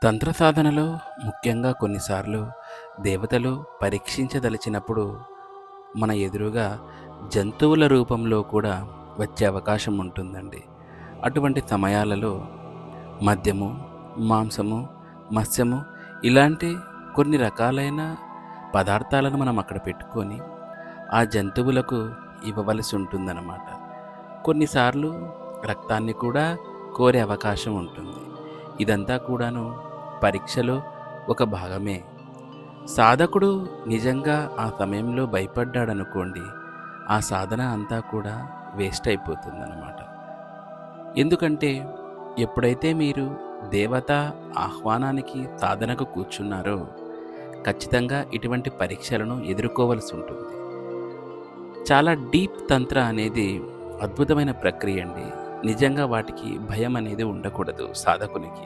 తంత్ర సాధనలో ముఖ్యంగా కొన్నిసార్లు దేవతలు పరీక్షించదలిచినప్పుడు మన ఎదురుగా జంతువుల రూపంలో కూడా వచ్చే అవకాశం ఉంటుందండి. అటువంటి సమయాలలో మద్యము, మాంసము, మత్స్యము ఇలాంటి కొన్ని రకాలైన పదార్థాలను మనం అక్కడ పెట్టుకొని ఆ జంతువులకు ఇవ్వవలసి ఉంటుందన్నమాట. కొన్నిసార్లు రక్తాన్ని కూడా కోరే అవకాశం ఉంటుంది. ఇదంతా కూడాను పరీక్షలో ఒక భాగమే. సాధకుడు నిజంగా ఆ సమయంలో భయపడ్డాడనుకోండి, ఆ సాధన అంతా కూడా వేస్ట్ అయిపోతుందన్నమాట. ఎందుకంటే ఎప్పుడైతే మీరు దేవతా ఆహ్వానానికి సాధనకు కూర్చున్నారో ఖచ్చితంగా ఇటువంటి పరీక్షలను ఎదుర్కోవలసి ఉంటుంది. చాలా డీప్ తంత్ర అనేది అద్భుతమైన ప్రక్రియ అండి. నిజంగా వాటికి భయం అనేది ఉండకూడదు సాధకునికి.